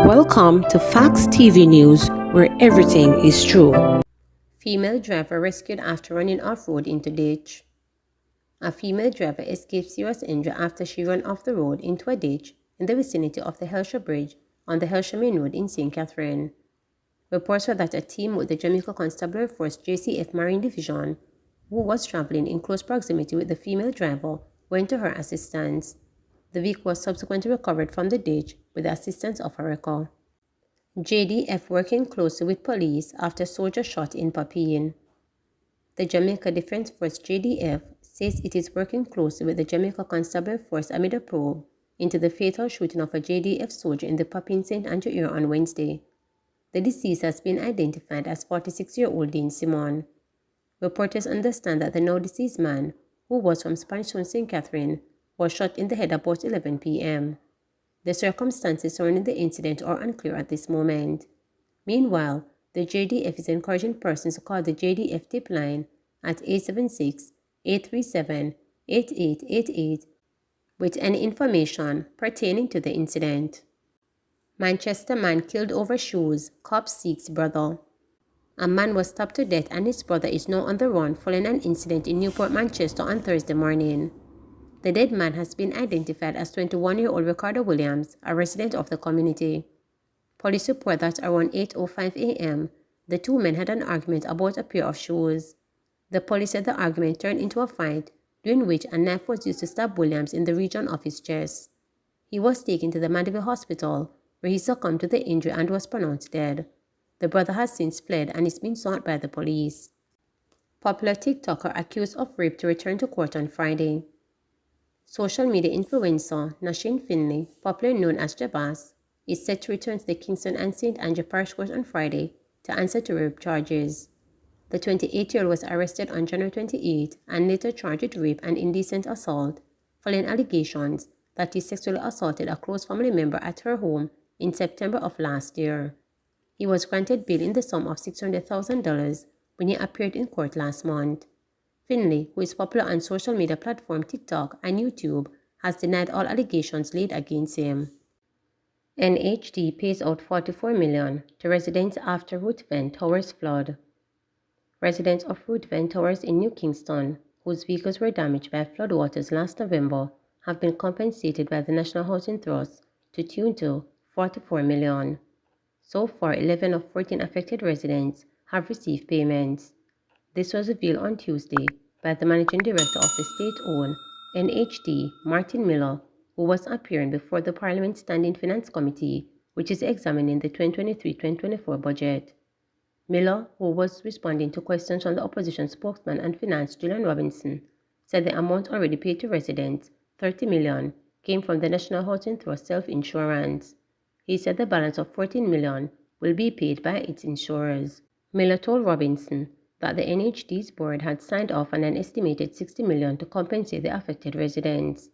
Welcome to Facts TV News, where everything is true. Female driver rescued after running off-road into ditch. A female driver escaped serious injury after she ran off the road into a ditch in the vicinity of the Helsher Bridge on the Helsher Main Road in St. Catherine. Reports were that a team with the Jamaica Constabulary Force JCF Marine Division, who was traveling in close proximity with the female driver, went to her assistance. The vehicle was subsequently recovered from the ditch with the assistance of a wrecker. JDF working closely with police after soldier shot in Papine. The Jamaica Defense Force JDF says it is working closely with the Jamaica Constabulary Force amid a probe into the fatal shooting of a JDF soldier in the Papine St. Andrew area on Wednesday. The deceased has been identified as 46-year-old Dean Simon. Reporters understand that the now deceased man, who was from Spanish Town, St. Catherine, was shot in the head about 11 p.m. The circumstances surrounding the incident are unclear at this moment. Meanwhile, the JDF is encouraging persons to call the JDF tip line at 876-837-8888 with any information pertaining to the incident. Manchester man killed over shoes, cop seeks brother. A man was stabbed to death and his brother is now on the run following an incident in Newport, Manchester on Thursday morning. The dead man has been identified as 21-year-old Ricardo Williams, a resident of the community. Police report that around 8:05 a.m., the two men had an argument about a pair of shoes. The police said the argument turned into a fight, during which a knife was used to stab Williams in the region of his chest. He was taken to the Mandeville Hospital, where he succumbed to the injury and was pronounced dead. The brother has since fled and is being sought by the police. Popular TikToker accused of rape to return to court on Friday. Social media influencer Nasheen Finley, popularly known as Jabaz, is set to return to the Kingston and St. Andrew Parish Court on Friday to answer to rape charges. The 28-year-old was arrested on January 28 and later charged with rape and indecent assault, following allegations that he sexually assaulted a close family member at her home in September of last year. He was granted bail in the sum of $600,000 when he appeared in court last month. Finley, who is popular on social media platform TikTok and YouTube, has denied all allegations laid against him. NHD pays out $44 million to residents after Ruthven Towers flood. Residents of Ruthven Towers in New Kingston, whose vehicles were damaged by floodwaters last November, have been compensated by the National Housing Trust to tune to $44 million. So far, 11 of 14 affected residents have received payments. This was revealed on Tuesday by the managing director of the state-owned NHD, Martin Miller, who was appearing before the Parliament Standing Finance Committee, which is examining the 2023-2024 budget. Miller, who was responding to questions from the opposition spokesman and finance Julian Robinson, said the amount already paid to residents, $30 million, came from the National Housing Trust self-insurance. He said the balance of $14 million will be paid by its insurers. Miller told Robinson that the NHD's board had signed off on an estimated $60 million to compensate the affected residents.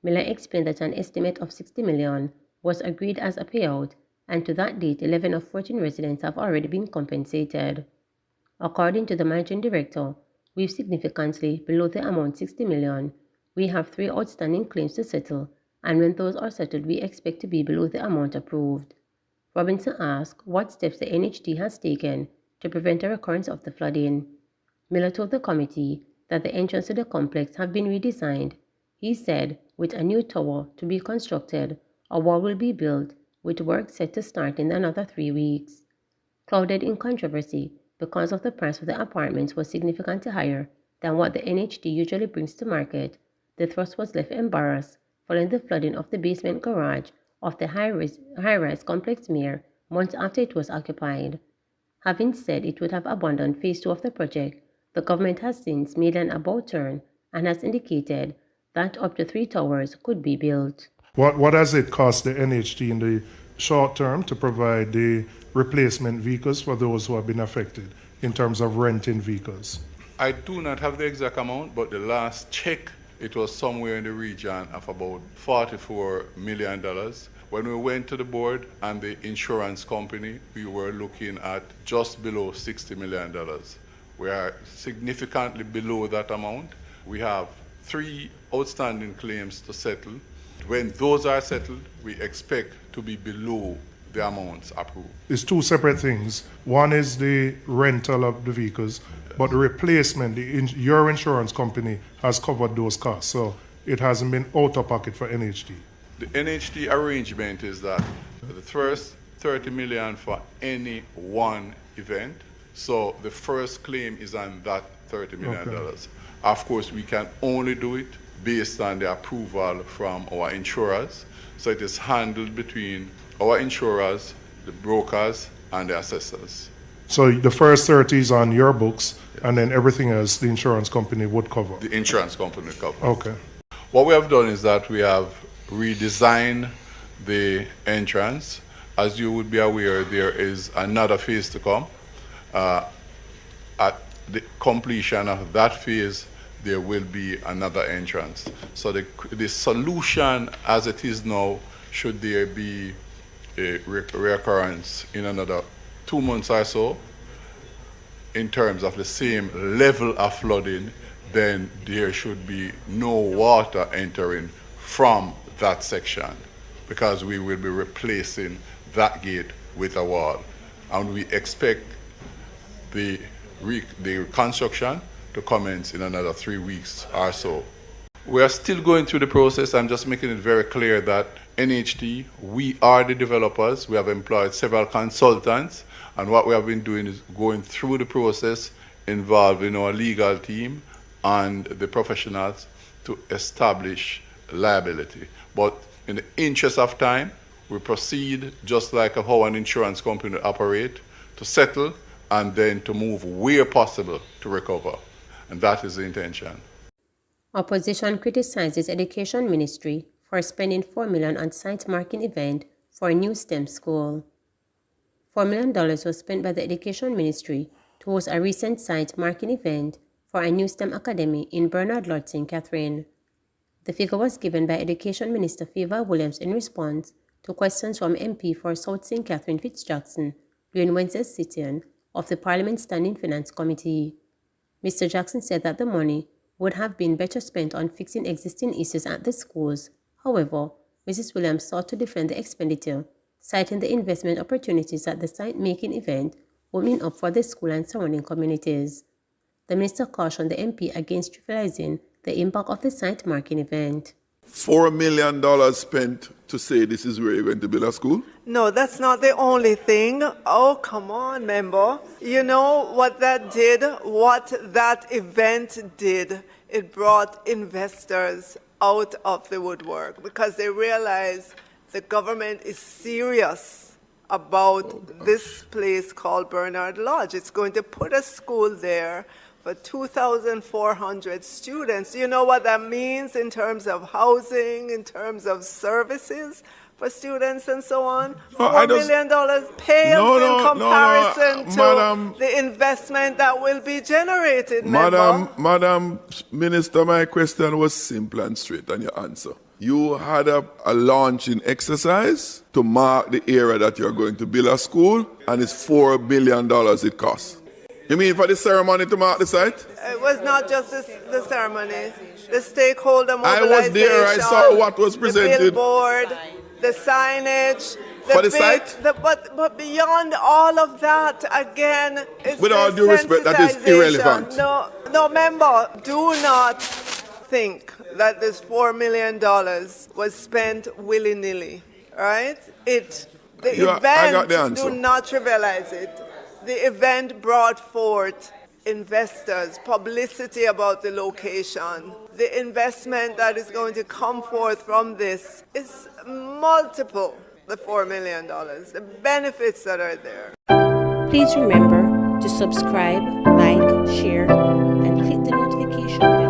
Miller explained that an estimate of $60 million was agreed as a payout, and to that date, 11 of 14 residents have already been compensated. According to the managing director, we're significantly below the amount $60 million. We have 3 outstanding claims to settle, and when those are settled, we expect to be below the amount approved. Robinson asked what steps the NHD has taken to prevent a recurrence of the flooding. Miller told the committee that the entrance to the complex have been redesigned. He said, with a new tower to be constructed, a wall will be built, with work set to start in another 3 weeks. Clouded in controversy because of the price of the apartments was significantly higher than what the NHD usually brings to market, the trust was left embarrassed following the flooding of the basement garage of the high-rise complex mere months after it was occupied. Having said it would have abandoned Phase 2 of the project, the government has since made an about turn and has indicated that up to 3 towers could be built. What has it cost the NHD in the short term to provide the replacement vehicles for those who have been affected in terms of renting vehicles? I do not have the exact amount, but the last check, it was somewhere in the region of about $44 million. When we went to the board and the insurance company, we were looking at just below $60 million. We are significantly below that amount. We have 3 outstanding claims to settle. When those are settled, we expect to be below the amounts approved. It's two separate things. One is the rental of the vehicles, but the replacement, your insurance company has covered those costs, so it hasn't been out of pocket for NHD. The NHD arrangement is that the first 30 million for any one event, so the first claim is on that $30 million. Okay. Of course, we can only do it based on the approval from our insurers, so it is handled between our insurers, the brokers, and the assessors. So the first 30 is on your books, and then everything else the insurance company would cover. The insurance company covers. Okay. What we have done is that we have redesigned the entrance. As you would be aware, there is another phase to come. At the completion of that phase, there will be another entrance. So the solution as it is now, should there be a reoccurrence in another 2 months or so, in terms of the same level of flooding, then there should be no water entering from that section, because we will be replacing that gate with a wall. And we expect the reconstruction to commence in another 3 weeks or so. We are still going through the process. I'm just making it very clear that NHT, we are the developers. We have employed several consultants, and what we have been doing is going through the process involving our legal team and the professionals to establish liability. But in the interest of time, we proceed just like how an insurance company operates, to settle and then to move where possible to recover. And that is the intention. Opposition criticizes Education Ministry for spending $4 million on site marking event for a new STEM school. $4 million was spent by the Education Ministry to host a recent site marking event for a new STEM academy in Bernard Lord St. Catherine. The figure was given by Education Minister Favor Williams in response to questions from MP for South St. Catherine Fitzjackson during Wednesday's sitting of the Parliament Standing Finance Committee. Mr. Jackson said that the money would have been better spent on fixing existing issues at the schools. However, Mrs. Williams sought to defend the expenditure, citing the investment opportunities that the site-making event would mean up for the school and surrounding communities. The minister cautioned the MP against trivializing the impact of the site-marking event. $4 million spent to say this is where you're going to build a school? No, that's not the only thing. Oh, come on, member. You know what that did? What that event did? It brought investors out of the woodwork because they realized the government is serious about this place called Bernard Lodge. It's going to put a school there for 2,400 students. You know what that means in terms of housing, in terms of services for students and so on? $4 million pales in comparison to the investment that will be generated, Madam Minister, my question was simple and straight, and your answer. You had a launching exercise to mark the area that you're going to build a school, and it's $4 billion it costs. You mean for the ceremony to mark the site? It was not just the ceremony. The stakeholder mobilization. I was there. I saw what was presented. The billboard, the signage. For the site? But beyond all of that, again, it's with all due respect, that is irrelevant. No, member, do not think that this $4 million was spent willy-nilly, right? I got the answer. Do not trivialize it. The event brought forth investors, publicity about the location. The investment that is going to come forth from this is multiple the $4 million, the benefits that are there. Please remember to subscribe, like, share, and click the notification bell